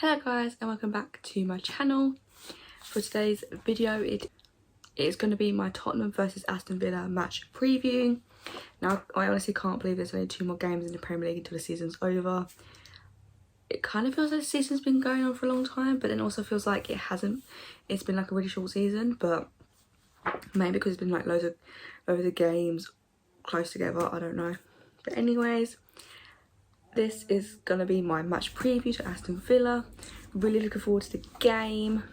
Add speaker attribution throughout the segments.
Speaker 1: Hello guys and welcome back to my channel. For today's video it is going to be my Tottenham versus Aston Villa match preview. Now I honestly can't believe there's only 2 more games in the Premier League until the season's over. It kind of feels like the season's been going on for a long time, but then also feels like it hasn't. It's been like a really short season, but maybe because it's been like loads of games close together, I don't know. But anyways, this is going to be my match preview to Aston Villa. Really looking forward to the game.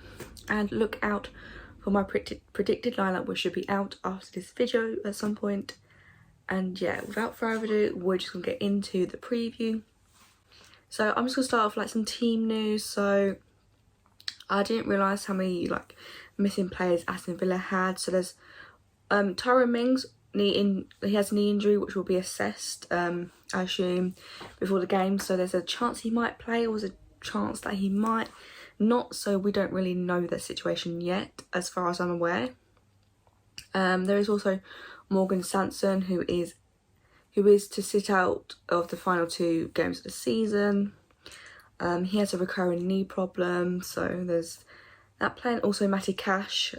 Speaker 1: And look out for my predicted lineup, which should be out after this video at some point. And yeah, without further ado, we're just going to get into the preview. So I'm just going to start off like some team news. So I didn't realise how many like missing players Aston Villa had. So there's Tyrone Mings. He has a knee injury which will be assessed I assume before the game, so there's a chance he might play or there's a chance that he might not, so we don't really know the situation yet as far as I'm aware. There is also Morgan Sanson who is to sit out of the final 2 games of the season. He has a recurring knee problem, so there's that player. And also Matty Cash,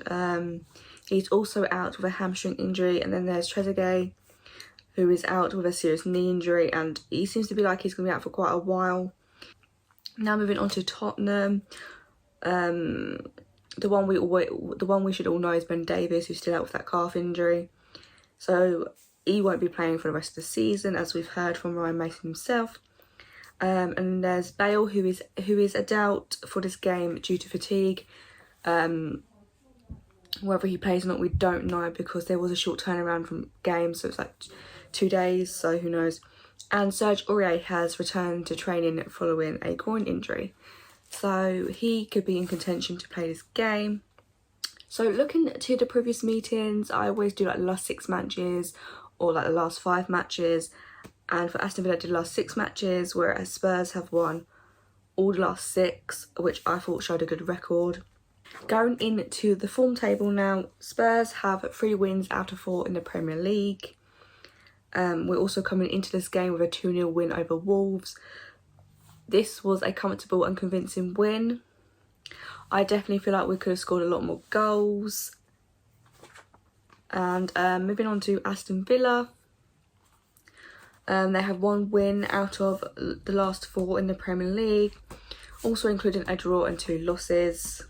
Speaker 1: he's also out with a hamstring injury. And then there's Trezeguet, who is out with a serious knee injury, and he seems to be like he's going to be out for quite a while. Now moving on to Tottenham, the one we should all know is Ben Davies, who's still out with that calf injury, so he won't be playing for the rest of the season, as we've heard from Ryan Mason himself. And there's Bale, who is a doubt for this game due to fatigue. Whether he plays or not, we don't know, because there was a short turnaround from games, so it's like 2 days, so who knows. And Serge Aurier has returned to training following a groin injury, so he could be in contention to play this game. So looking to the previous meetings, I always do like the last 6 matches or like the last 5 matches, and for Aston Villa I did the last 6 matches, whereas Spurs have won all the last 6, which I thought showed a good record. Going into the form table now, Spurs have 3 wins out of 4 in the Premier League. We're also coming into this game with a 2-0 win over Wolves. This was a comfortable and convincing win. I definitely feel like we could have scored a lot more goals. And moving on to Aston Villa. They have 1 win out of the last 4 in the Premier League, also including a draw and 2 losses.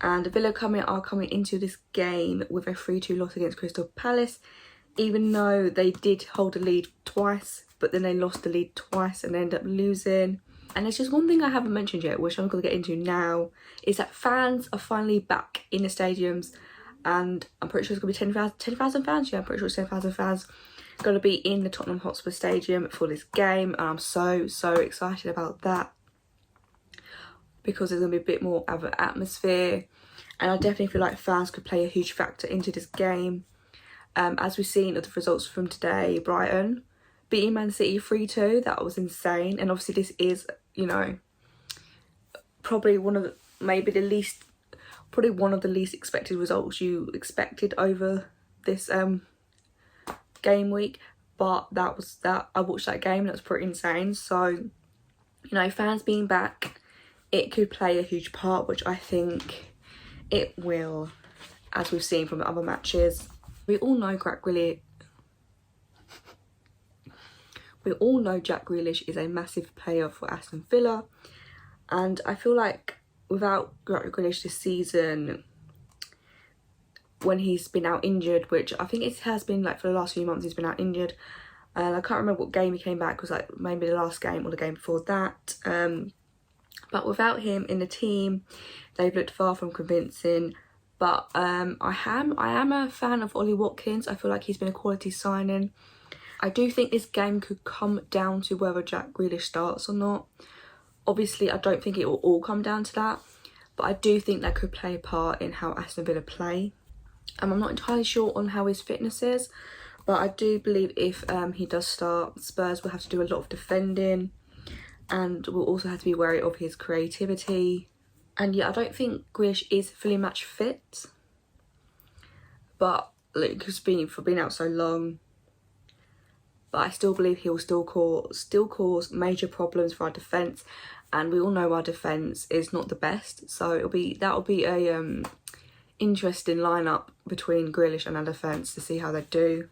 Speaker 1: And Villa are coming into this game with a 3-2 loss against Crystal Palace, even though they did hold the lead twice, but then they lost the lead twice and ended up losing. And there's just one thing I haven't mentioned yet, which I'm going to get into now, is that fans are finally back in the stadiums, and I'm pretty sure it's going to be 10,000 fans. Yeah, I'm pretty sure it's 10,000 fans going to be in the Tottenham Hotspur Stadium for this game, and I'm so excited about that, because there's going to be a bit more of an atmosphere, and I definitely feel like fans could play a huge factor into this game. As we've seen of the results from today, Brighton beating Man City 3-2, that was insane. And obviously this is, you know, probably one of the least expected results you expected over this game week, but I watched that game and it was pretty insane. So, you know, fans being back, it could play a huge part, which I think it will, as we've seen from the other matches. We all know Jack Grealish is a massive player for Aston Villa, and I feel like without Jack Grealish this season, when he's been out injured, which I think it has been like for the last few months he's been out injured, and I can't remember what game he came back, it was like maybe the last game or the game before that. But without him in the team, they've looked far from convincing. But I am a fan of Ollie Watkins. I feel like he's been a quality signing. I do think this game could come down to whether Jack Grealish starts or not. Obviously, I don't think it will all come down to that, but I do think that could play a part in how Aston Villa play. I'm not entirely sure on how his fitness is, but I do believe if he does start, Spurs will have to do a lot of defending, and we'll also have to be wary of his creativity. And yeah, I don't think Grealish is fully match fit, but like, for being out so long, but I still believe he will still cause major problems for our defence, and we all know our defence is not the best, so that'll be a interesting lineup between Grealish and our defence to see how they do.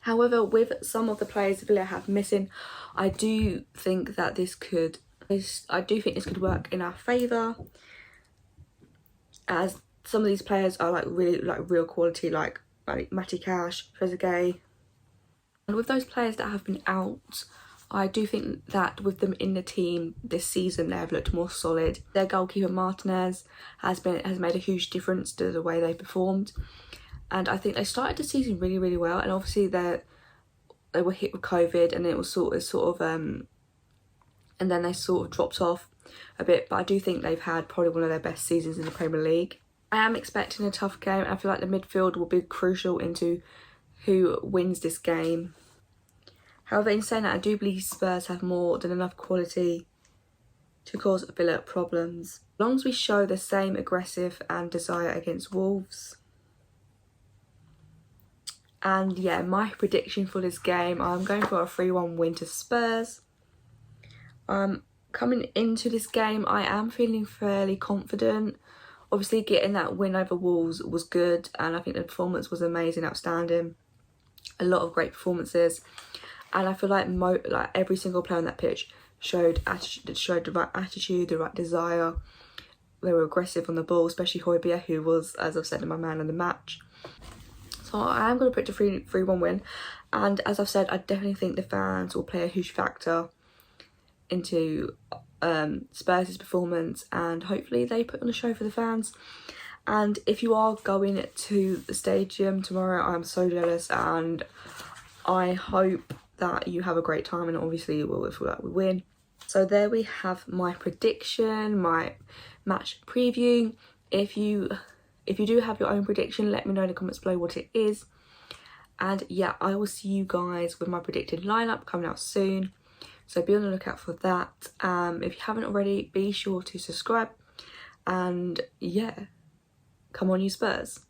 Speaker 1: However, with some of the players Villa have missing, I do think this could work in our favour, as some of these players are like really real quality, like Matty Cash, Trezeguet. And with those players that have been out, I do think that with them in the team this season, they have looked more solid. Their goalkeeper Martinez has made a huge difference to the way they performed, and I think they started the season really well. And obviously they were hit with COVID, and it was sort of and then they sort of dropped off a bit. But I do think they've had probably one of their best seasons in the Premier League. I am expecting a tough game, and I feel like the midfield will be crucial into who wins this game. However, in saying that, I do believe Spurs have more than enough quality to cause Villa problems, as long as we show the same aggressive and desire against Wolves. And yeah, my prediction for this game, I'm going for a 3-1 win to Spurs. Coming into this game, I am feeling fairly confident. Obviously, getting that win over Wolves was good, and I think the performance was amazing, outstanding. A lot of great performances. And I feel like every single player on that pitch showed the right attitude, the right desire. They were aggressive on the ball, especially Højbjerg, who was, as I've said, my man of the match. So I am going to predict a 3-1 win. And as I've said, I definitely think the fans will play a huge factor into Spurs' performance, and hopefully they put on a show for the fans. And if you are going to the stadium tomorrow, I'm so jealous, and I hope that you have a great time, and obviously you will if we win. So there we have my prediction, my match preview. If you do have your own prediction, let me know in the comments below what it is. And yeah, I will see you guys with my predicted lineup coming out soon, so be on the lookout for that. If you haven't already, be sure to subscribe, and yeah, come on you Spurs.